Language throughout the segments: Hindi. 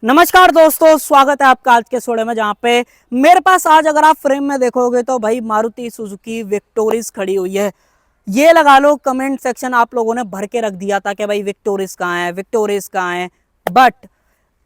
नमस्कार दोस्तों, स्वागत है आपका आज के शो में। जहां पे मेरे पास आज अगर आप फ्रेम में देखोगे तो भाई मारुति सुजुकी विक्टोरिस खड़ी हुई है। ये लगा लो कमेंट सेक्शन आप लोगों ने भर के रख दिया था कि भाई विक्टोरिस कहाँ है, विक्टोरिस कहाँ है। बट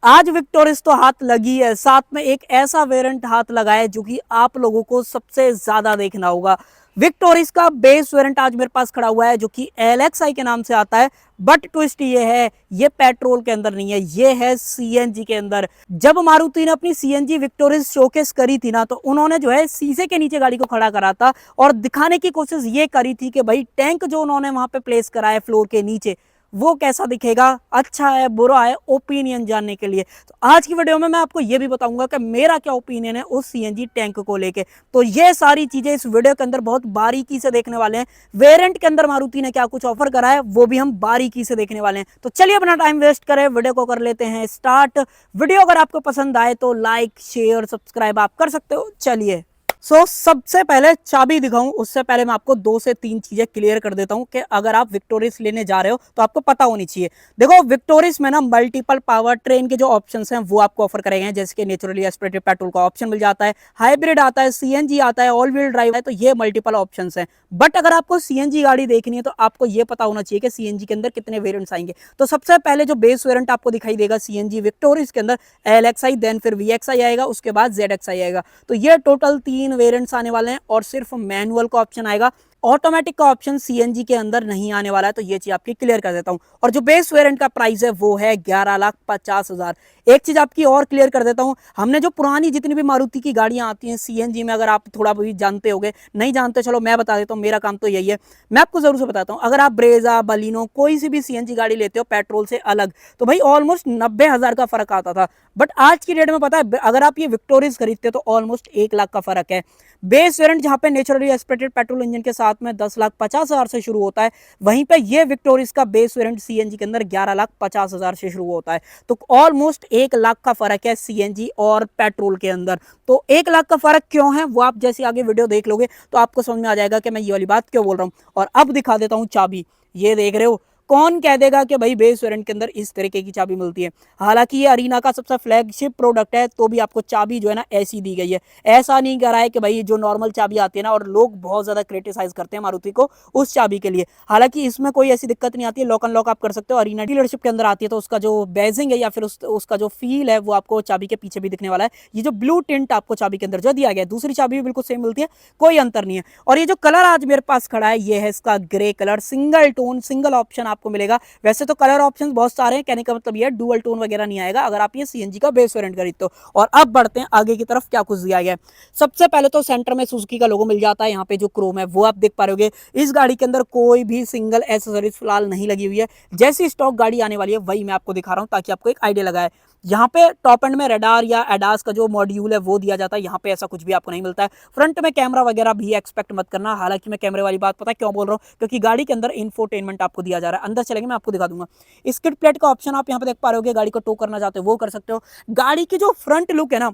आज विक्टोरिस तो हाथ लगी है, साथ में एक ऐसा वेरिएंट हाथ लगा है जो कि आप लोगों को सबसे ज्यादा देखना होगा। विक्टोरिस का बेस वेरिएंट आज मेरे पास खड़ा हुआ है जो कि एलएक्सआई के नाम से आता है। बट ट्विस्ट ये है, ये पेट्रोल के अंदर नहीं है, ये है सीएनजी के अंदर। जब मारुति ने अपनी सीएनजी विक्टोरिस शोकेस करी थी ना, तो उन्होंने जो है शीशे के नीचे गाड़ी को खड़ा करा था और दिखाने की कोशिश ये करी थी कि भाई टैंक जो उन्होंने वहां पे प्लेस करा है फ्लोर के नीचे, वो कैसा दिखेगा, अच्छा है बुरा है, ओपिनियन जानने के लिए। तो आज की वीडियो में मैं आपको ये भी बताऊंगा कि मेरा क्या ओपिनियन है उस सीएनजी टैंक को लेके। तो ये सारी चीजें इस वीडियो के अंदर बहुत बारीकी से देखने वाले हैं। वेरिएंट के अंदर मारुति ने क्या कुछ ऑफर करा है वो भी हम बारीकी से देखने वाले हैं। तो चलिए अपना टाइम वेस्ट करें, वीडियो को कर लेते हैं स्टार्ट। वीडियो अगर आपको पसंद आए तो लाइक शेयर सब्सक्राइब आप कर सकते हो। चलिए सबसे पहले चाबी दिखाऊं उससे पहले मैं आपको 2 से 3 चीजें क्लियर कर देता हूं कि अगर आप विक्टोरिस लेने जा रहे हो तो आपको पता होनी चाहिए। देखो विक्टोरिस में ना मल्टीपल पावर ट्रेन के जो ऑप्शंस हैं वो आपको ऑफर करे गए हैं, जैसे कि नेचुरली एस्पिरेटेड पेट्रोल का ऑप्शन मिल जाता है, हाइब्रिड आता है, सीएनजी आता है, ऑल व्हील ड्राइव है। तो ये मल्टीपल ऑप्शंस हैं। बट अगर आपको सीएनजी गाड़ी देखनी है तो आपको ये पता होना चाहिए कि सीएनजी के अंदर कितने वेरिएंट्स आएंगे। तो सबसे पहले जो बेस वेरिएंट आपको दिखाई देगा सीएनजी विक्टोरिस के अंदर एलएक्सआई, देन फिर वीएक्सआई आएगा, उसके बाद जेडएक्सआई आएगा। तो ये टोटल 3 वेरिएंट्स आने वाले हैं और सिर्फ मैनुअल का ऑप्शन आएगा। ऑटोमेटिक का ऑप्शन सीएनजी के अंदर नहीं आने वाला है। तो ये चीज आपकी क्लियर कर देता हूं। और जो बेस वेरिएंट का प्राइस है वो है 11,50,000। एक चीज आपकी और क्लियर कर देता हूं, हमने जो पुरानी जितनी भी मारुति की गाड़ियां आती हैं सीएनजी में, अगर आप थोड़ा भी जानते होगे, नहीं जानते चलो मैं बता देता हूं, मेरा काम तो यही है, मैं आपको जरूर से बताता हूं। अगर आप ब्रेजा, बलिनो, कोई सी भी सीएनजी गाड़ी लेते हो पेट्रोल से अलग, तो भाई ऑलमोस्ट 90,000 का फर्क आता था। बट आज की डेट में पता है अगर आप ये विक्टोरिस खरीदते हो तो ऑलमोस्ट 1 लाख का फर्क है। बेस वेरिएंट जहां पे नेचुरली एस्पिरेटेड पेट्रोल इंजन के साथ में 10,50,000 से शुरू होता है, वहीं पे ये विक्टोरिस का बेस वेरिएंट सीएनजी के अंदर 11,50,000 से शुरू होता है। तो ऑलमोस्ट 1 लाख का फर्क है सीएनजी और पेट्रोल के अंदर। तो 1 लाख का फर्क क्यों है वो आप जैसे आगे वीडियो देख लोगे तो आपको समझ में आ जाएगा कि मैं ये वाली बात क्यों बोल रहा हूं। और अब दिखा देता हूं चाबी। ये देख रहे हो, कौन कह देगा कि भाई बेस वेरिएंट के अंदर इस तरीके की चाबी मिलती है। हालांकि ये अरीना का सबसे फ्लैगशिप प्रोडक्ट है, तो भी आपको चाबी जो है ना ऐसी दी गई है। ऐसा नहीं करा है कि भाई जो नॉर्मल चाबी आती है ना, और लोग बहुत ज्यादा क्रिटिसाइज करते हैं मारुति को उस चाबी के लिए। हालांकि इसमें कोई ऐसी दिक्कत नहीं आती है, लॉक अनलॉक आप कर सकते हो। अरीना डीलरशिप के अंदर आती है तो उसका जो बेजिंग है या फिर उसका जो फील है वो आपको चाबी के पीछे भी दिखने वाला है। ये जो ब्लू टिंट आपको चाबी के अंदर जो दिया गया है, दूसरी चाबी भी बिल्कुल सेम मिलती है, कोई अंतर नहीं है। और ये जो कलर आज मेरे पास खड़ा है ये है इसका grey colour, single tone, single option आपको मिलेगा। वैसे तो कलर ऑप्शंस बहुत सारे हैं, कहने का मतलब ये डुअल टोन वगैरह नहीं आएगा अगर आप ये सीएनजी का बेस वेरिएंट खरीदते हो। और अब बढ़ते हैं आगे की तरफ, क्या कुछ दिया गया है। सबसे पहले तो सेंटर में सुजुकी का लोगो मिल जाता है। यहाँ पे जो क्रोम है वो आप देख पा रहे हो। इस गाड़ी के अंदर कोई भी सिंगल एसेसरीज फिलहाल नहीं लगी हुई है। जैसी स्टॉक गाड़ी आने वाली है वही मैं आपको दिखा रहा हूँ ताकि आपको एक आइडिया लगाए। यहाँ पे टॉप एंड में रडार या एडास का जो मॉड्यूल है वो दिया जाता है। यहाँ पे ऐसा कुछ भी आपको नहीं मिलता है। फ्रंट में कैमरा वगैरह भी एक्सपेक्ट मत करना। हालांकि मैं कैमरे वाली बात पता क्यों बोल रहा हूँ, क्योंकि गाड़ी के अंदर इंफोटेनमेंट आपको दिया जा रहा है। अंदर चलेंगे मैं आपको दिखा दूंगा। स्किड प्लेट का ऑप्शन आप यहाँ पे देख पा रहे हो, गाड़ी को टो करना चाहते हो वो कर सकते हो। गाड़ी की जो फ्रंट लुक है ना,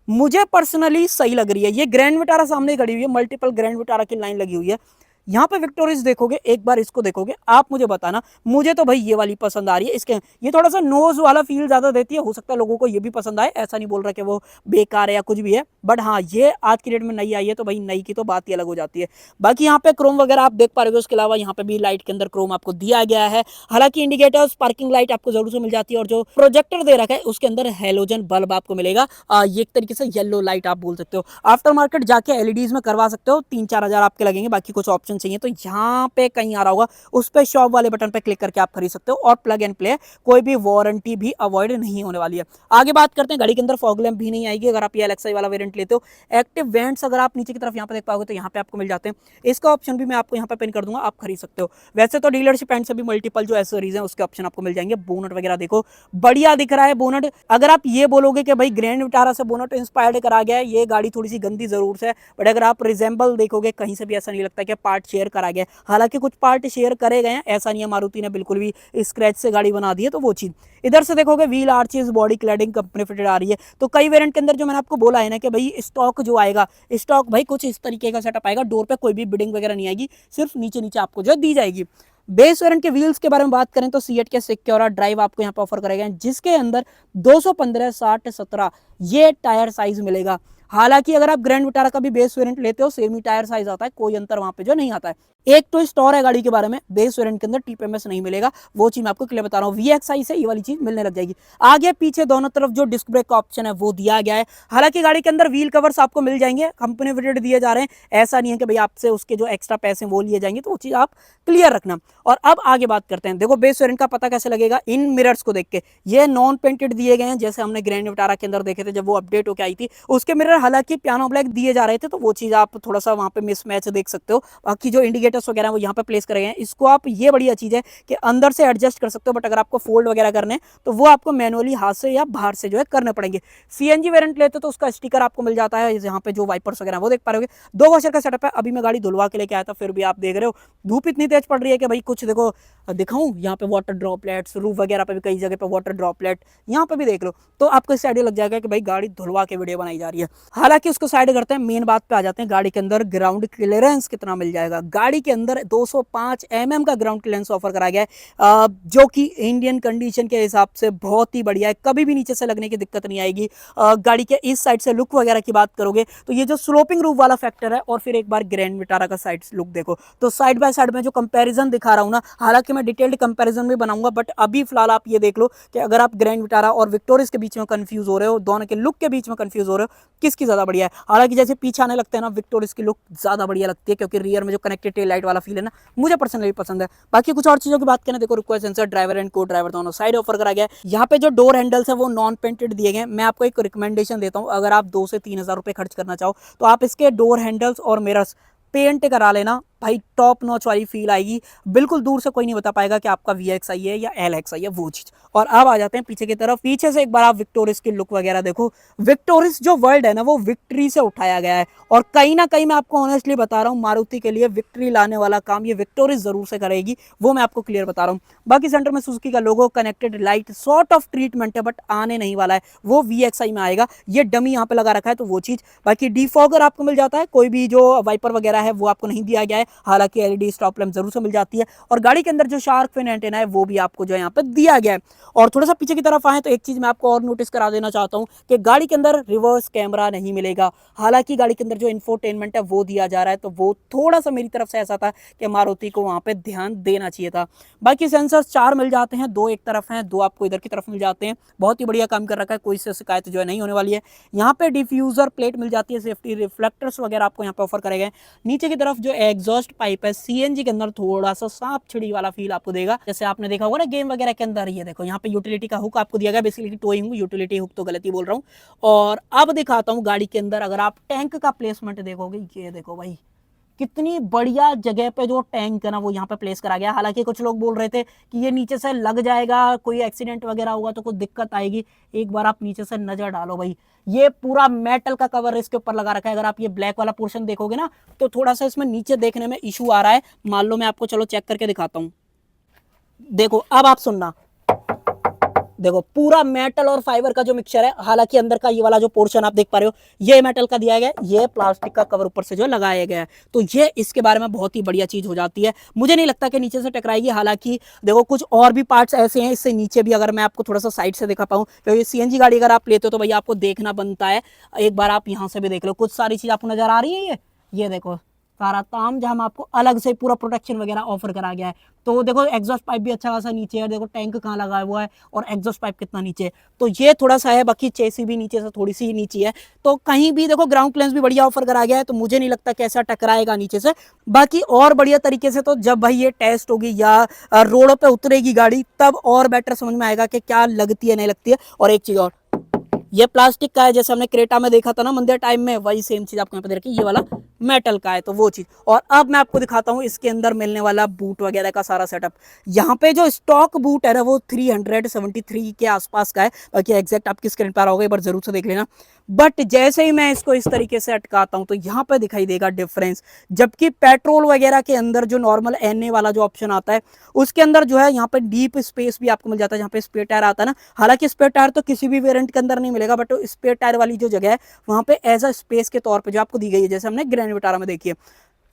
मुझे पर्सनली सही लग रही है। ये ग्रैंड विटारा सामने खड़ी हुई है, मल्टीपल ग्रैंड विटारा की लाइन लगी हुई है। यहाँ पे विक्टोरिस देखोगे, एक बार इसको देखोगे, आप मुझे बताना। मुझे तो भाई ये वाली पसंद आ रही है। इसके ये थोड़ा सा नोज वाला फील ज्यादा देती है, हो सकता है लोगों को ये भी पसंद आए, ऐसा नहीं बोल रहा कि वो बेकार है या कुछ भी है। बट हाँ, ये आज की डेट में नई आई है तो भाई नई की तो बात ही अलग हो जाती है। बाकी यहाँ पे क्रोम वगैरह आप देख पा रहे हो। उसके अलावा यहाँ पे भी लाइट के अंदर क्रोम आपको दिया गया है। हालांकि इंडिकेटर्स, पार्किंग लाइट आपको जरूर से मिल जाती है। और जो प्रोजेक्टर दे रखा है उसके अंदर हेलोजन बल्ब आपको मिलेगा। ये एक तरीके से येलो लाइट आप बोल सकते हो। आफ्टर मार्केट जाके एलईडीज में करवा सकते हो, 3-4 हजार आपके लगेंगे। बाकी कुछ ऑप्शन चाहिए तो यहाँ पे कहीं आ रहा होगा, उस पे शॉप वाले बटन पे क्लिक करके आप खरीद सकते हो। और प्लग एंड प्ले, कोई भी वारंटी भी अवॉइड नहीं होने वाली है। आगे बात करते हैं, गाड़ी के अंदर फॉग लैम्प भी नहीं आएगी अगर आप ये एलएक्सआई वाला वेरिएंट लेते हो। एक्टिव वेंट्स अगर आप नीचे की तरफ यहाँ पे देख पाओगे तो यहाँ पे आपको मिल जाते हैं। इसका ऑप्शन भी मैं आपको यहाँ पे पिन कर दूंगा, आप खरीद सकते हो। वैसे तो डीलरशिप एंड से भी मल्टीपल जो एसेसरीज हैं उसके ऑप्शन आपको मिल जाएंगे। बोनट वगैरह देखो, बढ़िया दिख रहा है बोनट। अगर आप ये बोलोगे कि भाई ग्रैंड विटारा से बोनट इंस्पायर्ड करा गया है, ये गाड़ी थोड़ी सी गंदी जरूर से, बट अगर आप रिजेंबल देखोगे कहीं से भी ऐसा नहीं लगता कि पार्ट शेयर करा गया। हालांकि कुछ पार्ट शेयर करे गए हैं, ऐसा नहीं है मारुति ने बिल्कुल भी स्क्रैच से गाड़ी बना दी है। तो वो चीज इधर से देखोगे, wheel arches, body cladding company fitted आ रही है। तो कई वेरिएंट के अंदर जो मैंने आपको बोला है ना कि भाई स्टॉक जो आएगा, स्टॉक भाई कुछ इस तरीके का सेटअप आएगा। डोर पे कोई भी बिडिंग वगैरह नहीं आएगी, सिर्फ नीचे नीचे आपको जो दी जाएगी। बेस वेरिएंट के व्हील्स के बारे में बात करें तो सीएट के सिक्योरा ड्राइव आपको यहाँ पे ऑफर करेगा, जिसके अंदर 215 60 17 ये टायर साइज मिलेगा। हालांकि अगर आप ग्रैंड विटारा का भी बेस वेरिएंट लेते हो सेम ही टायर साइज आता है, कोई अंतर वहां पे जो नहीं आता है। एक तो स्टोर है गाड़ी के बारे में, बेस वेरिएंट के अंदर टीपीएमएस नहीं मिलेगा, वो चीज मैं आपको क्लियर बता रहा हूँ। वीएक्सआई से ये वाली चीज मिलने लग जाएगी। आगे पीछे दोनों तरफ जो डिस्क ब्रेक का ऑप्शन है वो दिया गया है। हालांकि गाड़ी के अंदर व्हील कवर्स आपको मिल जाएंगे, कंपनी फिटेड दिए जा रहे हैं, ऐसा नहीं है कि भाई आपसे उसके जो एक्स्ट्रा पैसे वो लिए जाएंगे, तो वो चीज आप क्लियर रखना। और अब आगे बात करते हैं, देखो बेस वेरिएंट का पता कैसे लगेगा इन मिरर्स को देख के। ये नॉन पेंटेड दिए गए हैं, जैसे हमने ग्रैंड विटारा के अंदर देखे थे जब वो अपडेट होकर आई थी, उसके मिरर हालांकि पियानो ब्लैक दिए जा रहे थे, तो वो चीज आप थोड़ा सा वहां पे मिसमैच देख सकते हो। बाकी जो इंडिकेटर्स वगैरह वो यहाँ पे प्लेस करे हैं, इसको आप, ये बढ़िया चीज है कि अंदर से एडजस्ट कर सकते हो, बट अगर आपको फोल्ड वगैरह करने हैं तो वो आपको मैनुअली हाथ से या बाहर से जो है करने पड़ेंगे। सीएनजी वेरिएंट लेते तो उसका स्टिकर आपको मिल जाता है, यहाँ पे जो वाइपर्स वगैरह वो देख पा रहे हो। 2 वॉशर का सेटअप है। अभी मैं गाड़ी धुलवा के लेके आया था, फिर भी आप देख रहे हो धूप इतनी तेज पड़ रही है कि भाई कुछ देखो दिखाऊं, यहाँ पे वाटर ड्रॉपलेट्स, रूफ वगैरह पे भी कई जगह पे वाटर ड्रॉपलेट, यहाँ पे भी देख लो, तो आपको इससे आइडिया लग जाएगा कि भाई गाड़ी धुलवा के वीडियो बनाई जा रही है। हालांकि उसको साइड करते हैं, मेन बात पे आ जाते हैं, गाड़ी के अंदर ग्राउंड क्लियरेंस कितना मिल जाएगा। गाड़ी के अंदर 205 mm का ग्राउंड क्लियरेंस ऑफर करा गया है, जो कि इंडियन कंडीशन के हिसाब से बहुत ही बढ़िया है, कभी भी नीचे से लगने की दिक्कत नहीं आएगी। गाड़ी के इस साइड से लुक वगैरह की बात करोगे तो ये जो स्लोपिंग रूफ वाला फैक्टर है, और फिर एक बार ग्रैंड विटारा का साइड लुक देखो, तो साइड बाय साइड में जो कंपैरिजन दिखा रहा हूं ना, हालांकि मैं डिटेल्ड कंपैरिजन भी बनाऊंगा, बट अभी फिलहाल आप ये देख लो कि अगर आप ग्रैंड विटारा और विक्टोरियस के बीच में कंफ्यूज हो रहे हो, दोनों के लुक के बीच में कंफ्यूज हो रहे हो, किसकी ज्यादा बढ़िया है। हालांकि जैसे पीछे आने लगते हैं ना, विक्टोरियस की लुक ज्यादा बढ़िया लगती है, क्योंकि रियर में जो कनेक्टेड टेल लाइट वाला फील है ना, मुझे पर्सनली पसंद है। बाकी कुछ और चीजों की बात करें, देखो रिक्वेस्ट सेंसर, ड्राइवर एंड को ड्राइवर दोनों साइड ऑफर करा गया है। यहाँ पे जो डोर हैंडल्स है वो नॉन पेंटेड दिए गए हैं। मैं आपको एक रिकमेंडेशन देता हूँ, अगर आप 2 से 3 हजार रुपए खर्च करना चाहो तो आप इसके डोर हैंडल्स और मिरर्स पेंट करा लेना, भाई टॉप नॉच वाली फील आएगी। बिल्कुल दूर से कोई नहीं बता पाएगा कि आपका VXI है या LXI है, वो चीज। और अब आ जाते हैं पीछे की तरफ, पीछे से एक बार आप विक्टोरियस की लुक वगैरह देखो। विक्टोरियस जो वर्ड है ना, वो विक्ट्री से उठाया गया है, और कहीं ना कहीं मैं आपको ऑनेस्टली बता रहा हूँ, मारुति के लिए विक्ट्री लाने वाला काम ये विक्टोरियस जरूर से करेगी, वो मैं आपको क्लियर बता रहा हूँ। बाकी सेंटर में सुजुकी का logo, connected light, sort of treatment है, बट आने नहीं वाला है, वो VXI में आएगा। ये डमी यहाँ पे लगा रखा है, तो वो चीज। बाकी डिफॉगर आपको मिल जाता है, कोई भी जो वाइपर वगैरह है वो आपको नहीं दिया गया है, हालांकि एलईडी स्टॉप लैंप जरूर से मिल जाती है। और गाड़ी के अंदर जो शार्क फिन एंटेना है वो भी आपको जो है यहाँ पे दिया गया है। और थोड़ा सा पीछे की तरफ आए तो एक चीज मैं आपको और नोटिस करा देना चाहता हूँ कि गाड़ी के अंदर रिवर्स कैमरा नहीं मिलेगा। हालांकि गाड़ी के अंदर जो इंफोटेनमेंट है वो दिया जा रहा है, तो वो थोड़ा सा मेरी तरफ से ऐसा था कि मारुति को वहां पे ध्यान देना चाहिए था। बाकी सेंसर्स 4 मिल जाते हैं, 2 एक तरफ हैं, 2 आपको इधर की तरफ मिल जाते हैं। बहुत ही बढ़िया काम कर रखा है, कोई से शिकायत जो है नहीं होने वाली है। यहाँ पे डिफ्यूजर प्लेट मिल जाती है, सेफ्टी रिफ्लेक्टर्स वगैरह आपको यहाँ पे ऑफर करे गए। नीचे की तरफ जो एग्जॉस्ट पाइप है, सीएनजी के अंदर थोड़ा सा सांप छिड़ी वाला फील आपको देगा, जैसे आपने देखा होगा ना गेम वगैरह के अंदर। ये देखो यहाँ पे यूटिलिटी का हुक आपको दिया गया, बेसिकली टोइंग यूटिलिटी हुक, तो गलती बोल रहा हूँ। और अब दिखाता हूँ गाड़ी के अंदर, अगर आप टैंक का प्लेसमेंट देखोगे, ये देखो भाई कितनी बढ़िया जगह पे जो टैंक है ना वो यहाँ पे प्लेस करा गया। हालांकि कुछ लोग बोल रहे थे कि ये नीचे से लग जाएगा, कोई एक्सीडेंट वगैरह होगा तो कुछ दिक्कत आएगी। एक बार आप नीचे से नजर डालो भाई, ये पूरा मेटल का कवर इसके ऊपर लगा रखा है। अगर आप ये ब्लैक वाला पोर्शन देखोगे ना, तो थोड़ा सा इसमें नीचे देखने में इशू आ रहा है। मान लो मैं आपको चलो चेक करके दिखाता हूँ, देखो अब आप सुनना, देखो पूरा मेटल और फाइबर का जो मिक्सचर है। हालांकि अंदर का ये वाला जो पोर्शन आप देख पा रहे हो, ये मेटल का दिया गया है, ये प्लास्टिक का कवर ऊपर से जो लगाया गया है, तो ये इसके बारे में बहुत ही बढ़िया चीज हो जाती है। मुझे नहीं लगता कि नीचे से टकराएगी। हालांकि देखो कुछ और भी पार्ट्स ऐसे हैं इससे नीचे भी, अगर मैं आपको थोड़ा सा साइड से दिखा पाऊँ, क्योंकि सीएनजी गाड़ी अगर आप लेते हो तो भैया आपको देखना बनता है। एक बार आप यहाँ से भी देख लो, कुछ सारी चीज आपको नजर आ रही है। ये देखो सारा ताम झाम आपको अलग से पूरा प्रोटेक्शन वगैरह ऑफर करा गया है। तो देखो एग्जॉस्ट पाइप भी अच्छा खासा नीचे है, देखो टैंक कहाँ लगा हुआ है और एग्जॉस्ट पाइप कितना नीचे है, तो ये थोड़ा सा है। बाकी चेसी भी नीचे से थोड़ी सी नीचे है, तो कहीं भी देखो ग्राउंड क्लियरेंस भी बढ़िया ऑफर करा गया है, तो मुझे नहीं लगता कैसा टकराएगा नीचे से। बाकी और बढ़िया तरीके से तो जब भाई ये टेस्ट होगी या रोड पे उतरेगी गाड़ी, तब और बेटर समझ में आएगा कि क्या लगती है नहीं लगती है। और एक चीज और, ये प्लास्टिक का है, जैसे हमने क्रेटा में देखा था ना मंदिर टाइम में, वही सेम चीज आपको यहाँ पे देखिए, ये वाला मेटल का है, तो वो चीज। और अब मैं आपको दिखाता हूँ इसके अंदर मिलने वाला बूट वगैरह का सारा सेटअप। यहाँ पे जो स्टॉक बूट है ना वो 373 के आसपास का है। बाकी एग्जैक्ट आपकी स्क्रीन पर होगा, एक बार जरूर से देख लेना। बट जैसे ही मैं इसको इस तरीके से अटकाता हूँ तो यहाँ पे दिखाई देगा डिफरेंस। जबकि पेट्रोल वगैरह के अंदर जो नॉर्मल एनए वाला जो ऑप्शन आता है, उसके अंदर जो है यहाँ पे डीप स्पेस भी आपको मिल जाता है, जहाँ पे स्पेयर टायर आता है ना। हालांकि स्पेयर टायर तो किसी भी वेरिएंट के अंदर नहीं मिलेगा, बट स्पेयर टायर वाली जो जगह है वहाँ पे एज अ स्पेस के तौर पे जो आपको दी गई है, जैसे हमने ग्रैंड विटारा में देखी है।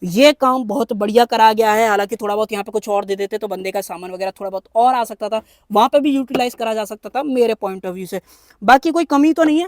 ये काम बहुत बढ़िया करा गया है। हालांकि थोड़ा बहुत यहाँ पे कुछ और दे देते तो बंदे का सामान वगैरह थोड़ा बहुत और आ सकता था, वहां पे भी यूटिलाइज करा जा सकता था मेरे पॉइंट ऑफ व्यू से। बाकी कोई कमी तो नहीं है।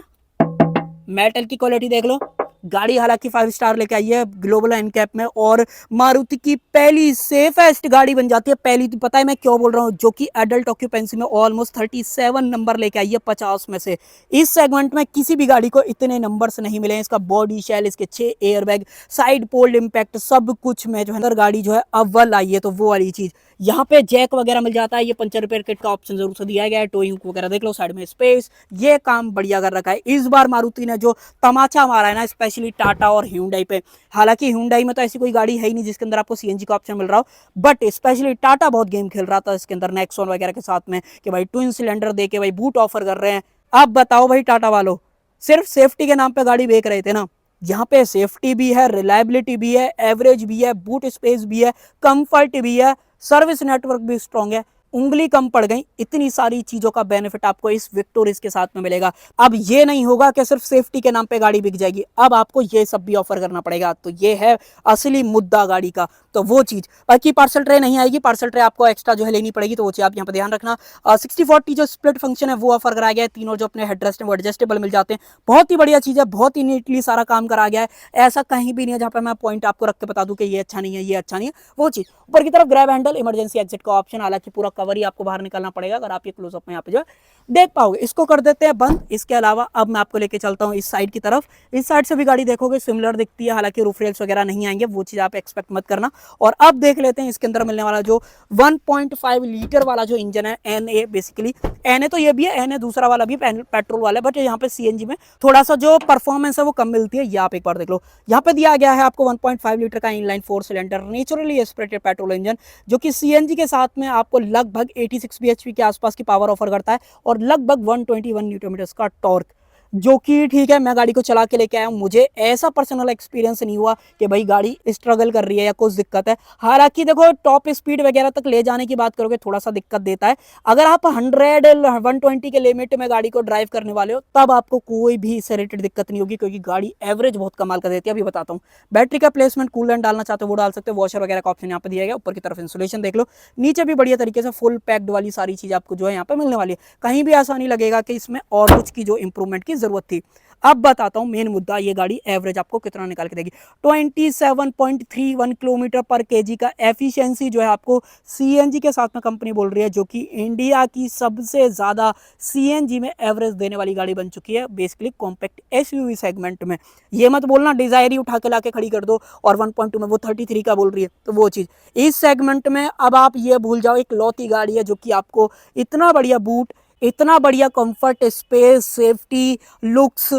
मेटल की क्वालिटी देख लो, गाड़ी हालांकि 5 स्टार लेके आई है ग्लोबल एनकैप में, और मारुति की पहली सेफेस्ट गाड़ी बन जाती है। पहली तो पता है मैं क्यों बोल रहा हूँ, जो कि एडल्ट ऑक्यूपेंसी में ऑलमोस्ट 37 नंबर लेके आई है 50 में से। इस सेगमेंट में किसी भी गाड़ी को इतने नंबर्स नहीं मिले हैं। इसका बॉडी शेल, इसके 6 एयरबैग, साइड पोल्ड इम्पैक्ट, सब कुछ में जो है गाड़ी जो है अव्वल आई है। तो वो वाली चीज यहाँ पे जैक वगैरह मिल जाता है, ये पंचर रिपेयर किट का ऑप्शन जरूर से दिया गया है, टोइंग वगैरह देख लो, साइड में स्पेस, ये काम बढ़िया कर रखा है। इस बार मारुति ने जो तमाचा मारा है ना, स्पेशली टाटा और ह्यूंडई पे, हालांकि ह्यूंडई में तो ऐसी कोई गाड़ी है ही नहीं जिसके अंदर आपको सीएनजी का ऑप्शन मिल रहा हो, बट स्पेशली टाटा बहुत गेम खेल रहा था इसके अंदर नेक्सॉन वगैरह के साथ में कि भाई ट्विन सिलेंडर दे के भाई बूट ऑफर कर रहे हैं। अब बताओ भाई टाटा वालों, सिर्फ सेफ्टी के नाम पे गाड़ी बेच रहे थे ना, यहाँ पे सेफ्टी भी है, रिलायबिलिटी भी है, एवरेज भी है, बूट स्पेस भी है, कंफर्ट भी है, सर्विस नेटवर्क भी स्ट्रांग है। उंगली कम पड़ गई, इतनी सारी चीजों का बेनिफिट आपको इस विक्टोरिस के साथ में मिलेगा। अब ये नहीं होगा कि सिर्फ सेफ्टी के नाम पे गाड़ी बिक जाएगी, अब आपको ये सब भी ऑफर करना पड़ेगा। तो ये है असली मुद्दा गाड़ी का, तो वो चीज। बाकी पार्सल ट्रे नहीं आएगी, पार्सल ट्रे आपको एक्स्ट्रा जो है लेनी पड़ेगी, तो वो चीज आप यहाँ पे ध्यान रखना। 60/40 जो स्प्लिट फंक्शन है वो ऑफर कराया गया है, तीनों जो अपने हेडरेस्ट है वो एडजस्टेबल मिल जाते हैं। बहुत ही बढ़िया चीज है, बहुत ही नीटली सारा काम करा गया है। ऐसा कहीं भी नहीं है जहां पे मैं पॉइंट आपको रख के बता दूं कि ये अच्छा नहीं है, ये अच्छा नहीं है, वो चीज। ऊपर की तरफ ग्रैब हैंडल, इमरजेंसी एग्जिट का ऑप्शन, हालांकि पूरा कवर ही आपको बाहर निकालना पड़ेगा, अगर आप ये क्लोजअप में यहाँ पे जो देख पाओगे। इसको कर देते हैं बंद। इसके अलावा अब मैं आपको लेके चलता हूँ इस साइड की तरफ। इस साइड से भी गाड़ी देखोगे सिमिलर दिखती है, हालांकि रूफ रेल्स वगैरह नहीं आएंगे, वो चीज आप एक्सपेक्ट मत करना। और अब देख लेते हैं इसके अंदर मिलने वाला जो 1.5 लीटर वाला जो इंजन है, NA बेसिकली। NA तो ये भी है, NA दूसरा वाला भी पेट्रोल वाला है, बट यहाँ पे CNG में थोड़ा सा जो परफॉर्मेंस है वो कम मिलती है। ये आप एक बार देख लो, यहाँ पे दिया गया है आपको 1.5 लीटर का inline 4 cylinder naturally aspirated petrol engine, जो कि CNG के साथ में आपको लगभग 86 bhp के आसपास की पावर ऑफर करता है, और लगभग 121 न्यूटन मीटर का टॉर्क, जो कि ठीक है। मैं गाड़ी को चला के लेके आया हूँ, मुझे ऐसा पर्सनल एक्सपीरियंस नहीं हुआ कि भाई गाड़ी स्ट्रगल कर रही है या कुछ दिक्कत है। हालांकि देखो टॉप स्पीड वगैरह तक ले जाने की बात करोगे थोड़ा सा दिक्कत देता है। अगर आप 100-120 के लिमिट में गाड़ी को ड्राइव करने वाले हो तब आपको कोई भी इससे रिलेटेड दिक्कत नहीं होगी, क्योंकि गाड़ी एवरेज बहुत कमाल कर देती है। अभी बताता हूँ। बैटरी का प्लेसमेंट, कूलेंट डालना चाहते हो वो डाल सकते हो, वॉशर वगैरह का ऑप्शन यहाँ पे दिया गया। ऊपर की तरफ इंसुलेशन देख लो, नीचे भी बढ़िया तरीके से फुल पैक्ड वाली सारी चीज आपको जो है यहाँ पे मिलने वाली है। कहीं भी ऐसा नहीं लगेगा कि इसमें और कुछ की जो इंप्रूवमेंट की जरूरत थी। अब बताता हूं मेन मुद्दा, ये गाड़ी एवरेज आपको कितना निकाल के देगी। 27.31 किलोमीटर पर केजी का एफिशिएंसी जो है आपको सीएनजी के साथ में कंपनी बोल रही है, जो कि इंडिया की सबसे ज्यादा सीएनजी में एवरेज देने वाली गाड़ी बन चुकी है, बेसिकली कॉम्पैक्ट एसयूवी सेगमेंट में। ये मत बोलना डिजायर ही उठा के लाके खड़ी कर दो और 1.2 में वो 33 का बोल रही है, तो वो चीज इस सेगमेंट में अब आप ये भूल जाओ, एक लौती गाड़ी है जो कि आपको इतना बढ़िया बूट, इतना बढ़िया कंफर्ट, स्पेस, सेफ्टी, लुक्स,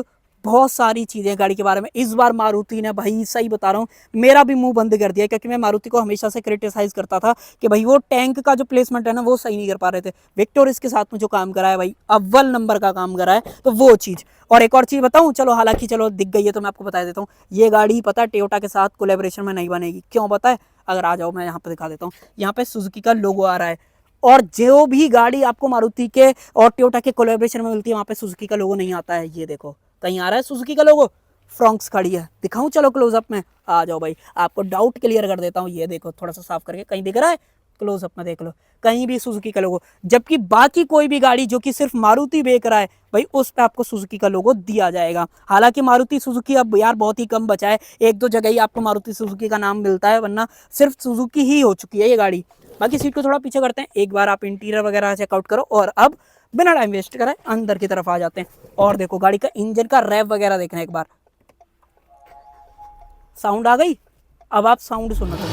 बहुत सारी चीजें गाड़ी के बारे में इस बार मारुति ने, भाई सही बता रहा हूँ, मेरा भी मुंह बंद कर दिया, क्योंकि मैं मारुति को हमेशा से क्रिटिसाइज करता था कि भाई वो टैंक का जो प्लेसमेंट है ना वो सही नहीं कर पा रहे थे। विक्टोरिस के साथ में जो काम करा है भाई, अव्वल नंबर का काम करा है, तो वो चीज। और एक और चीज बताऊं, चलो हालांकि चलो दिख गई है तो मैं आपको बता देता हूँ, ये गाड़ी पता है टोयोटा के साथ कोलैबोरेशन में नहीं बनेगी। क्यों पता है? अगर आ जाओ मैं यहाँ पे दिखा देता हूँ। यहाँ पे सुजुकी का लोगो आ रहा है, और जो भी गाड़ी आपको मारुति के और टोयोटा के कोलैबोरेशन में मिलती है वहां पे सुजुकी का लोगो नहीं आता है। ये देखो कहीं आ रहा है सुजुकी का लोगो, फ्रॉन्क्स खड़ी है, दिखाऊं? चलो क्लोजअप में आ जाओ भाई, आपको डाउट क्लियर कर देता हूँ। ये देखो थोड़ा सा साफ करके, कहीं दिख रहा है? क्लोजअप में देख लो, कहीं भी सुजुकी का लोगो। जबकि बाकी कोई भी गाड़ी जो कि सिर्फ मारुति बेच रहा है भाई, उस पे आपको सुजुकी का लोगो दिया जाएगा। हालांकि मारुति सुजुकी अब यार बहुत ही कम बचा है, 1-2 जगह ही आपको मारुति सुजुकी का नाम मिलता है, वरना सिर्फ सुजुकी ही हो चुकी है ये गाड़ी। बाकी सीट को थोड़ा पीछे करते हैं, एक बार आप इंटीरियर वगैरह चेकआउट करो, और अब बिना टाइम वेस्ट कराए अंदर की तरफ आ जाते हैं। और देखो गाड़ी का इंजन का रैप वगैरह देखना एक बार, साउंड आ गई। अब आप साउंड सुनो तो।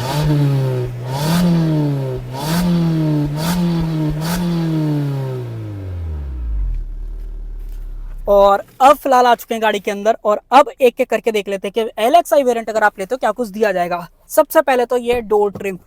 और अब फिलहाल आ चुके हैं गाड़ी के अंदर, और अब एक एक करके देख लेते हैं कि LXi वेरिएंट अगर आप लेते हो क्या कुछ दिया जाएगा। सबसे पहले तो ये डोर ट्रिम,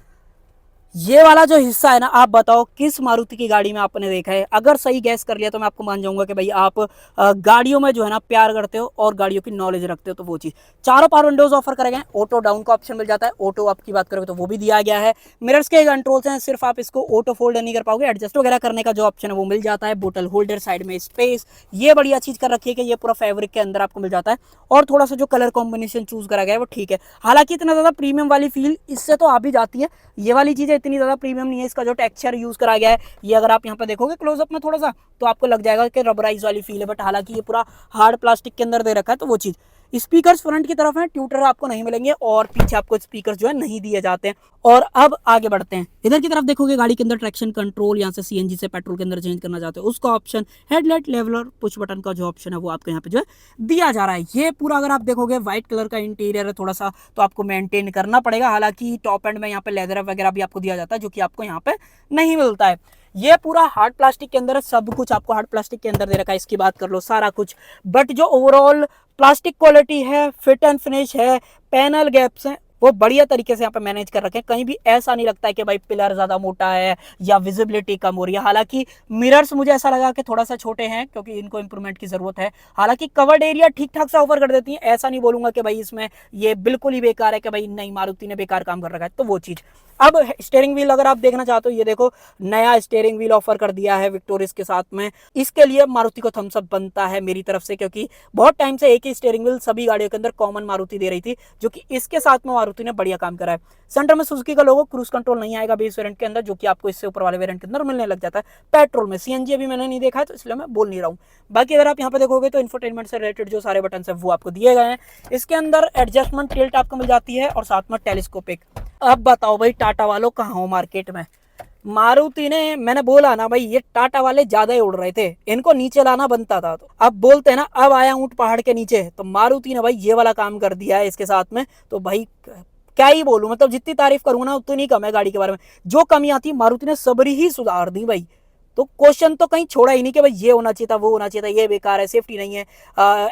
ये वाला जो हिस्सा है ना, आप बताओ किस मारुति की गाड़ी में आपने देखा है। अगर सही गैस कर लिया तो मैं आपको मान जाऊंगा कि भाई आप गाड़ियों में जो है ना प्यार करते हो और गाड़ियों की नॉलेज रखते हो। तो वो चीज़, चारों पावर विंडोज ऑफर करे गए, ऑटो डाउन का ऑप्शन मिल जाता है, ऑटो आपकी बात करोगे तो वो भी दिया गया है। मिरर्स के कंट्रोल्स हैं, सिर्फ आप इसको ऑटो फोल्ड नहीं कर पाओगे, एडजस्ट वगैरह करने का जो ऑप्शन है वो मिल जाता है। बोतल होल्डर, साइड में स्पेस, ये बढ़िया चीज़ कर रखी है कि ये पूरा फैब्रिक के अंदर आपको मिल जाता है। और थोड़ा सा जो कलर कॉम्बिनेशन चूज करा गया है वो ठीक है, हालांकि इतना ज़्यादा प्रीमियम वाली फील इससे तो आ भी जाती है। ये वाली चीज़ें इतनी ज़्यादा प्रीमियम नहीं है। इसका जो टेक्सचर यूज़ करा गया है, ये अगर आप यहाँ पे देखोगे क्लोजअप में थोड़ा सा, तो आपको लग जाएगा कि रबराइज वाली फील है, बट हालांकि ये पूरा हार्ड प्लास्टिक के अंदर दे रखा है। तो वो चीज़, स्पीकर्स फ्रंट की तरफ हैं, ट्यूटर आपको नहीं मिलेंगे और पीछे आपको स्पीकर्स जो है नहीं दिए जाते हैं। और अब आगे बढ़ते हैं, इधर की तरफ देखोगे गाड़ी के अंदर ट्रैक्शन कंट्रोल, यहाँ से सीएनजी से पेट्रोल के अंदर चेंज करना चाहते हो उसका option, headlight leveller, push button का जो ऑप्शन है वो आपको यहाँ पे जो है दिया जा रहा है। ये पूरा अगर आप देखोगे व्हाइट कलर का इंटीरियर है, थोड़ा सा तो आपको मेंटेन करना पड़ेगा, हालांकि टॉप एंड में यहाँ पे लेदर वगैरह भी आपको दिया जाता है जो कि आपको यहाँ पे नहीं मिलता है। ये पूरा हार्ड प्लास्टिक के अंदर है, सब कुछ आपको हार्ड प्लास्टिक के अंदर दे रखा है, इसकी बात कर लो सारा कुछ। बट जो ओवरऑल प्लास्टिक क्वालिटी है, फिट एंड फिनिश है, पैनल गैप्स हैं, वो बढ़िया तरीके से यहाँ पे मैनेज कर रखे हैं। कहीं भी ऐसा नहीं लगता है कि भाई पिलर ज्यादा मोटा है या विजिबिलिटी कम हो रही है। हालांकि मिरर्स मुझे ऐसा लगा कि थोड़ा सा छोटे हैं क्योंकि इनको इंप्रूवमेंट की जरूरत है। हालांकि कवर्ड एरिया ठीक ठाक सा ऑफर कर देती है, ऐसा नहीं बोलूंगा कि भाई इसमें ये बिल्कुल ही बेकार है कि भाई नहीं मारुति ने बेकार काम कर रखा है। तो वो चीज, अब स्टीयरिंग व्हील अगर आप देखना चाहते हो, ये देखो नया स्टीयरिंग व्हील ऑफर कर दिया है विक्टोरियस के साथ में। इसके लिए मारुति को थम्स अप बनता है मेरी तरफ से, क्योंकि बहुत टाइम से एक ही स्टीयरिंग व्हील सभी गाड़ियों के अंदर कॉमन मारुति दे रही थी, जो कि इसके साथ में मारुति ने बढ़िया काम करा है। सेंटर में सुजुकी का लोगो, क्रूज कंट्रोल नहीं आएगा बेस वेरिएंट के अंदर, जो कि आपको इससे ऊपर वाले वेरिएंट के अंदर मिलने लग जाता है। पेट्रोल में सीएनजी अभी मैंने नहीं देखा है तो इसलिए मैं बोल नहीं रहा हूँ। बाकी अगर आप यहाँ पे देखोगे तो इंफोटेनमेंट से रिलेटेड जो सारे बटन है वो आपको दिए गए हैं। इसके अंदर एडजस्टमेंट टिल्ट आपको मिल जाती है और साथ में टेलीस्कोपिक। अब बताओ भाई टाटा वालों कहाँ हो मार्केट में। मारुति ने, मैंने बोला ना भाई ये टाटा वाले ज्यादा ही उड़ रहे थे, इनको नीचे लाना बनता था। तो अब बोलते हैं ना अब आया ऊंट पहाड़ के नीचे, तो मारुति ने भाई ये वाला काम कर दिया है इसके साथ में। तो भाई क्या ही बोलूं, मतलब जितनी तारीफ करूंगा ना उतनी कम है गाड़ी के बारे में। जो कमी आती मारुति ने सबरी ही सुधार दी भाई। तो क्वेश्चन तो कहीं छोड़ा ही नहीं कि भाई ये होना चाहिए था, वो होना चाहिए था, ये बेकार है, सेफ्टी नहीं है,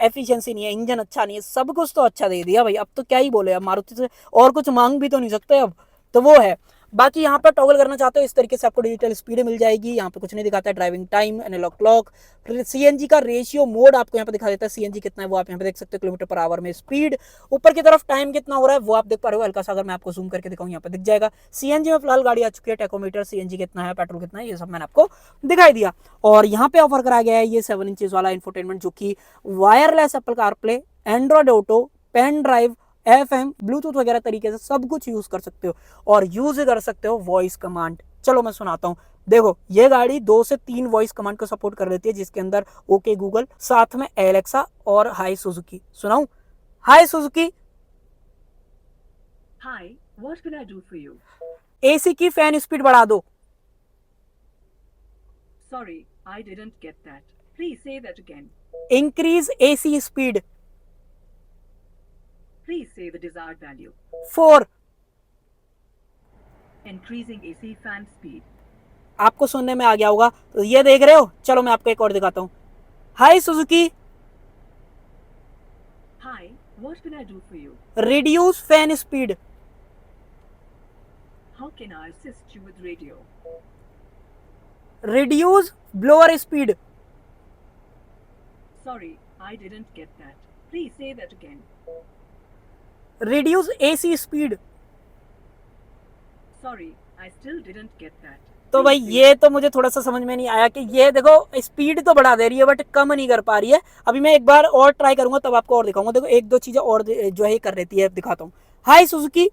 एफिशिएंसी नहीं है, इंजन अच्छा नहीं है, सब कुछ तो अच्छा दे दिया भाई। अब तो क्या ही बोले, अब मारुति से और कुछ मांग भी तो नहीं सकते अब। तो वो है। बाकी यहाँ पर टॉगल करना चाहते हो इस तरीके से आपको डिजिटल स्पीड मिल जाएगी। यहाँ पे कुछ नहीं दिखाता है, driving time, analogue clock, CNG का रेशियो मोड आपको यहाँ पे दिखा देता है, सीएनजी कितना है वो आप यहाँ पे देख सकते हो, किलोमीटर पर आवर में स्पीड, ऊपर की तरफ टाइम कितना हो रहा है वो आप देख पा रहे हो। हल्का सा अगर मैं आपको जूम करके दिखाऊं यहाँ पे दिख जाएगा। सीएनजी में फिलहाल गाड़ी आ चुकी है, टेकोमीटर, सीएनजी कितना है, पेट्रोल कितना है, ये सब मैंने आपको दिखाई दिया। और यहाँ पे ऑफर कराया गया है ये 7 इंचेस वाला इंफोटेनमेंट, जो कि wireless Apple CarPlay, Android auto, pen drive, FM, Bluetooth वगैरह तरीके से सब कुछ यूज कर सकते हो और यूज कर सकते हो वॉइस कमांड। चलो मैं सुनाता हूँ, देखो ये गाड़ी 2 से 3 वॉइस कमांड को सपोर्ट कर लेती है, जिसके अंदर ओके गूगल, साथ में एलेक्सा और हाय सुजुकी। सुनाऊं, hi Suzuki, hi what can I do for you. AC की फैन स्पीड बढ़ा दो। Sorry I didn't get that, please say that again. Increase AC speed. Please say the desired value. 4। Increasing AC fan speed. आपको सुनने में आ गया होगा, तो ये देख रहे हो। चलो मैं आपको एक और दिखाता हूँ, hi Suzuki, Hi, what can I do for you? Reduce fan speed. How can I assist you with radio? Reduce blower speed. Sorry, I didn't get that. Please say that again. Reduce AC speed. Sorry, I still didn't get that. तो भाई ये तो मुझे थोड़ा सा समझ में नहीं आया कि ये देखो स्पीड तो बढ़ा दे रही है बट कम नहीं कर पा रही है। अभी मैं एक बार और ट्राई करूंगा तब आपको और दिखाऊंगा। देखो एक दो चीजें और जो है कर देती है, दिखाता हूँ। Hi Suzuki,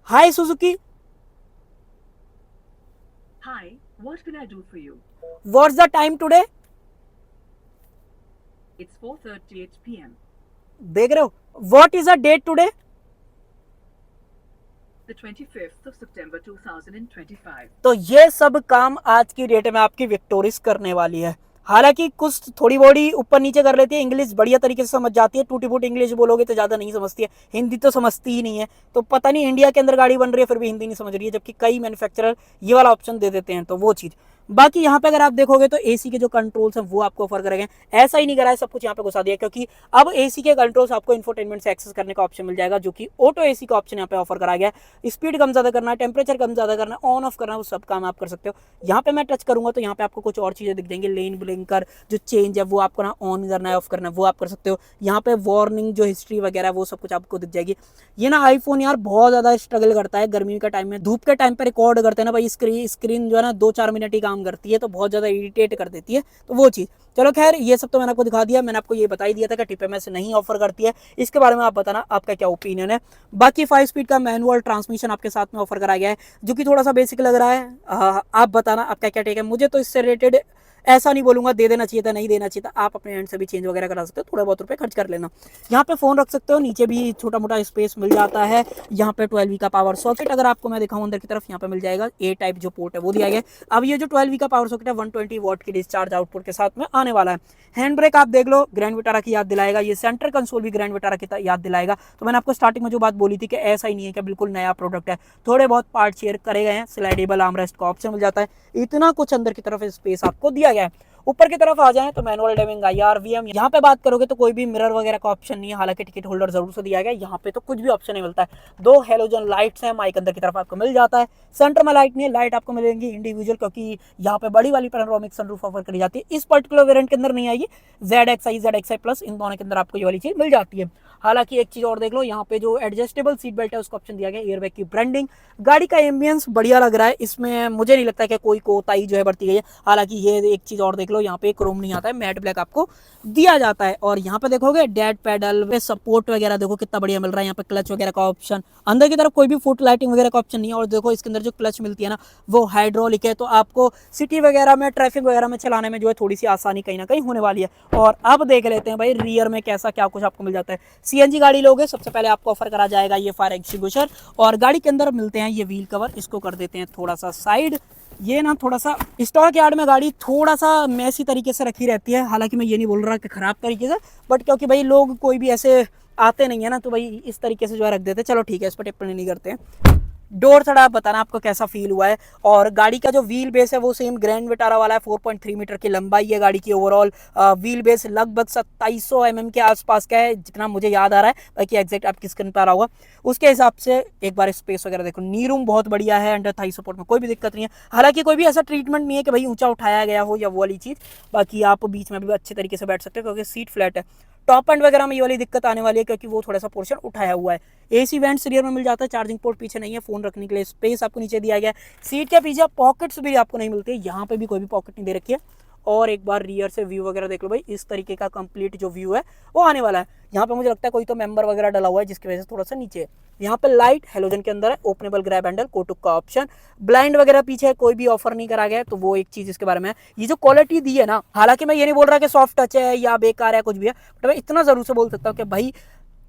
hi Suzuki, Hi, what can I do for you? What's the time today. It's 4:38 p.m. देख रहे हो, what is the date today. The 25th of September 2025. तो ये सब काम आज की डेट में आपकी विक्टोरिस करने वाली है। हालांकि कुछ थोड़ी बॉडी ऊपर नीचे कर लेती है, इंग्लिश बढ़िया तरीके से समझ जाती है, टूटी फूटी इंग्लिश बोलोगे तो ज़्यादा नहीं समझती है, हिंदी तो समझती ही नहीं है। तो पता नहीं इंडिया के अंदर गाड़ी बन रही है फिर भी हिंदी नहीं समझ रही है, जबकि कई मैन्युफैक्चरर ये वाला ऑप्शन दे देते हैं। तो वो चीज़ बाकी यहाँ पे अगर आप देखोगे तो एसी के जो कंट्रोल्स हैं वो आपको ऑफर करेंगे। ऐसा ही नहीं करा है सब कुछ यहाँ पे घुसा दिया, क्योंकि अब एसी के कंट्रोल्स आपको इंफोटेनमेंट से एक्सेस करने का ऑप्शन मिल जाएगा, जो कि ऑटो एसी का ऑप्शन यहाँ पे ऑफर करा गया है। स्पीड कम ज़्यादा करना है, टेम्परेचर कम ज़्यादा करना है, ऑन ऑफ करना है, वो सब काम आप कर सकते हो। यहाँ पे मैं टच करूँगा तो यहाँ पे आपको कुछ और चीज़ें दिख जाएंगी। लेन ब्लिंकर जो चेंज है वो आपको ना ऑन करना है, ऑफ करना है, वो आप कर सकते हो। यहाँ पे वार्निंग जो हिस्ट्री वगैरह वो सब कुछ आपको दिख जाएगी। ये ना आईफोन यार बहुत ज़्यादा स्ट्रगल करता है गर्मी के टाइम में, धूप के टाइम पे रिकॉर्ड करते हैं ना भाई, स्क्रीन जो है ना 2-4 मिनट ही काम करती है, तो बहुत ज़्यादा इरिटेट कर देती है, तो वो चीज़। चलो खैर, ये सब तो मैंने आपको दिखा दिया। मैंने आपको ये बता ही दिया था कि टिपेमएस नहीं ऑफर करती है। इसके बारे में आप बताना आपका क्या ओपिनियन है। बाकी 5 स्पीड का मैनुअल ट्रांसमिशन आपके साथ में ऑफर कराया गया है, जो कि थोड़ा सा बेसिक लग रहा है। आप बताना आपका क्या टेक है। मुझे तो इससे रिलेटेड ऐसा नहीं बोलूँगा दे देना चाहिए था, नहीं देना चाहिए था। आप अपने एंड से भी चेंज वगैरह करा सकते हो, थोड़ा बहुत रुपए खर्च कर लेना। यहाँ पे फ़ोन रख सकते हो, नीचे भी छोटा मोटा स्पेस मिल जाता है। यहाँ पे 12V का पावर सॉकेट अगर आपको मैं दिखाऊँ अंदर की तरफ, यहाँ पे मिल जाएगा। ए टाइप जो पोर्ट है वो दिया गया है। अब ये जो 12V का पावर सॉकेट है 120 वॉट की डिस्चार्ज आउटपुट के साथ में आने वाला है। हैंड ब्रेक आप देख लो, ग्रैंड विटारा की याद दिलाएगा। ये सेंटर कंसोल भी ग्रैंड विटारा की याद दिलाएगा। तो मैंने आपको स्टार्टिंग में जो बात बोली थी कि ऐसा ही नहीं है कि बिल्कुल नया प्रोडक्ट है, थोड़े बहुत पार्ट शेयर करे गए हैं। स्लाइडेबल आर्मरेस्ट का ऑप्शन मिल जाता है। इतना कुछ अंदर की तरफ स्पेस आपको दिया गया है। ऊपर की तरफ आ जाए तो मैनुअल डेविंग IRVM, यहाँ पे बात करोगे तो कोई भी मिरर वगैरह का ऑप्शन नहीं है, हालांकि टिकट होल्डर जरूर से दिया गया। यहाँ पे तो कुछ भी ऑप्शन नहीं मिलता है। 2 हेलोजन लाइट्स हैं, माइक अंदर की तरफ आपको मिल जाता है। सेंटर में लाइट नहीं है, लाइट आपको मिलेंगी इंडिविजुअल, क्योंकि यहाँ पे बड़ी वाली पैनोरामिक सनरूफ ऑफर करी जाती है। इस पर्टिकुलर वेरिएंट के अंदर नहीं आएगी। ZXi प्लस इन दोनों के अंदर आपको ये वाली चीज मिल जाती है। हालांकि एक चीज और देख लो, यहाँ पे जो एडजस्टेबल सीट बेल्ट है उसका ऑप्शन दिया गया। एयरबैग की ब्रांडिंग, गाड़ी का एम्बियंस बढ़िया लग रहा है। इसमें मुझे नहीं लगता कि कोई कोताही जो है बरती गई है। हालांकि ये एक चीज और देख लो, यहाँ पे क्रोम नहीं आता है, मैट ब्लैक आपको दिया जाता है। और यहाँ पे देखोगे डेड पैडल पे सपोर्ट वगैरह देखो कितना बढ़िया मिल रहा है। यहाँ पे क्लच वगैरह का ऑप्शन, अंदर की तरफ कोई भी फुट लाइटिंग वगैरह का ऑप्शन नहीं है। और देखो इसके अंदर जो क्लच मिलती है ना वो हाइड्रोलिक है, तो आपको सिटी वगैरह में, ट्रैफिक वगैरह में चलाने में जो है थोड़ी सी आसानी कहीं ना कहीं होने वाली है। और अब देख लेते हैं भाई रियर में कैसा क्या कुछ आपको मिल जाता है। CNG गाड़ी लोगे सबसे पहले आपको ऑफर करा जाएगा ये फायर एक्सटिंग्विशर, और गाड़ी के अंदर मिलते हैं ये व्हील कवर। इसको कर देते हैं थोड़ा सा साइड। ये ना थोड़ा सा स्टॉक यार्ड में गाड़ी थोड़ा सा मैसी तरीके से रखी रहती है। हालांकि मैं ये नहीं बोल रहा कि खराब तरीके से, बट क्योंकि भाई लोग कोई भी ऐसे आते नहीं है ना, तो भाई इस तरीके से जो है रख देते। चलो ठीक है, इस पर टिप्पणी नहीं करते हैं। डोर थोड़ा आप बताना आपको कैसा फील हुआ है। और गाड़ी का जो व्हील बेस है वो सेम ग्रैंड विटारा वाला है। 4.3 मीटर की लंबाई है गाड़ी की। ओवरऑल व्हील बेस लगभग 2700 mm के आसपास का है, जितना मुझे याद आ रहा है। बाकी एग्जैक्ट आपकी स्क्रीन पर आ रहा होगा। उसके हिसाब से एक बार स्पेस वगैरह देखो, नी रूम बहुत बढ़िया है। अंडर थाई सपोर्ट में कोई भी दिक्कत नहीं है। हालांकि कोई भी ऐसा ट्रीटमेंट नहीं है कि भाई ऊंचा उठाया गया हो या वो वाली चीज़। बाकी आप बीच में भी अच्छे तरीके से बैठ सकते हो, क्योंकि सीट फ्लैट है। टॉप एंड वगैरह में ये वाली दिक्कत आने वाली है, क्योंकि वो थोड़ा सा पोर्शन उठाया हुआ है। AC वेंट्स रियर में मिल जाता है। चार्जिंग पोर्ट पीछे नहीं है। फोन रखने के लिए स्पेस आपको नीचे दिया गया है। सीट के पीछे पॉकेट्स भी आपको नहीं मिलते, यहाँ पे भी कोई भी पॉकेट नहीं दे रखी है। और एक बार रियर से व्यू वगैरह देख लो भाई, इस तरीके का कंप्लीट जो व्यू है वो आने वाला है। यहाँ पे मुझे लगता है कोई तो मेंबर वगैरह डला हुआ है, जिसकी वजह से थोड़ा सा नीचे है। यहाँ पे लाइट हेलोजन के अंदर है। ओपनेबल ग्रैब हैंडल, कोटुक का ऑप्शन, ब्लाइंड वगैरह पीछे है, कोई भी ऑफर नहीं करा गया है, तो वो एक चीज इसके बारे में है। ये जो क्वालिटी दी है ना, हालांकि मैं ये नहीं बोल रहा कि सॉफ्ट टच है या बेकार है कुछ भी है, बट मैं इतना जरूर से बोल सकता हूँ कि भाई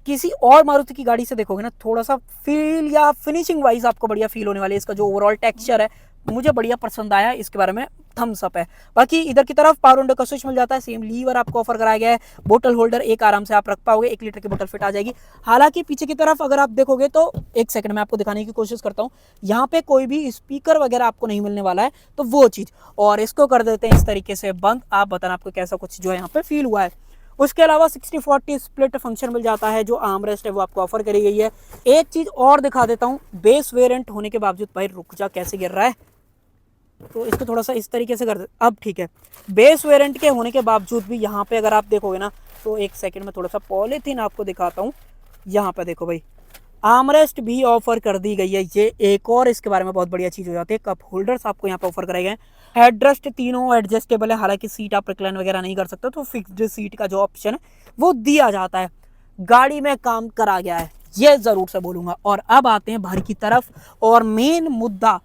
किसी और मारुति की गाड़ी से देखोगे ना, थोड़ा सा फील या फिनिशिंग वाइज आपको बढ़िया फील होने वाली है। इसका जो ओवरऑल टेक्सचर है मुझे बढ़िया पसंद आया, इसके बारे में थम्स अप है। बाकी इधर की तरफ पावर विंडो का स्विच मिल जाता है। सेम लीवर आपको ऑफर कराया गया है। बोतल होल्डर एक आराम से आप रख पाओगे, 1 लीटर की बोतल फिट आ जाएगी। हालांकि पीछे की तरफ अगर आप देखोगे तो एक सेकंड में आपको दिखाने की कोशिश करता हूँ, यहाँ पे कोई भी स्पीकर वगैरह आपको नहीं मिलने वाला है, तो वो चीज। और इसको कर देते हैं इस तरीके से बंद। आप बताना आपको कैसा कुछ जो है यहाँ पे फील हुआ है। उसके अलावा 60-40 स्प्लिट फंक्शन मिल जाता है। जो आर्मरेस्ट है वो आपको ऑफर करी गई है। एक चीज और दिखा देता हूँ, बेस वेरिएंट होने के बावजूद, भाई रुक जा कैसे गिर रहा है, तो इसको थोड़ा सा इस तरीके से कर दे। अब ठीक है, बेस वेरिएंट के होने के बावजूद भी यहाँ पे अगर आप देखोगे ना, तो एक सेकंड में थोड़ा सा पॉलीथीन आपको दिखाता हूँ। यहाँ पे देखो भाई, आर्मरेस्ट भी ऑफर कर दी गई है। ये एक और इसके बारे में बहुत बढ़िया चीज हो जाती है। कप होल्डर्स आपको यहाँ पे ऑफर कराए गए। हेडरेस्ट तीनों एडजस्टेबल है। हालांकि सीट आप रिक्लाइन वगैरह नहीं कर सकते, तो फिक्स्ड सीट का जो ऑप्शन है वो दिया जाता है। गाड़ी में काम करा गया है, ये जरूर से बोलूंगा। और अब आते हैं बाहर की तरफ, और मेन मुद्दा,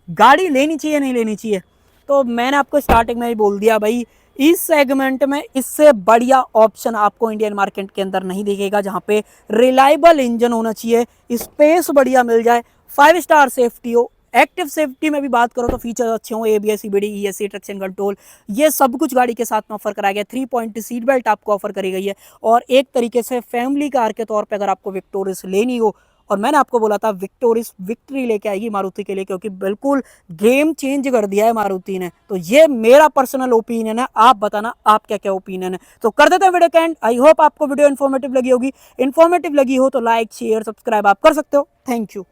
गाड़ी लेनी चाहिए नहीं लेनी चाहिए। तो मैंने आपको स्टार्टिंग में ही बोल दिया भाई, इस सेगमेंट में इससे बढ़िया ऑप्शन आपको इंडियन मार्केट के अंदर नहीं दिखेगा, जहां पे रिलायबल इंजन होना चाहिए, स्पेस बढ़िया मिल जाए, 5 स्टार सेफ्टी हो। एक्टिव सेफ्टी में भी बात करो तो फीचर अच्छे हो, ABS, CBD, ESC, traction control, ये सब कुछ गाड़ी के साथ में ऑफर कराया गया। 3 पॉइंट सीट बेल्ट आपको ऑफर करी गई है। और एक तरीके से फैमिली कार के तौर पे अगर आपको विक्टोरियस लेनी हो और मैंने आपको बोला था विक्टोरियस विक्ट्री लेके आएगी मारुति के लिए, क्योंकि बिल्कुल गेम चेंज कर दिया है मारुति ने। तो ये मेरा पर्सनल ओपिनियन है, आप बताना आप क्या क्या ओपिनियन है। तो कर देते हैं वीडियो के एंड। आई होप आपको वीडियो इन्फॉर्मेटिव लगी होगी। इन्फॉर्मेटिव लगी हो तो लाइक शेयर सब्सक्राइब आप कर सकते हो। Thank you.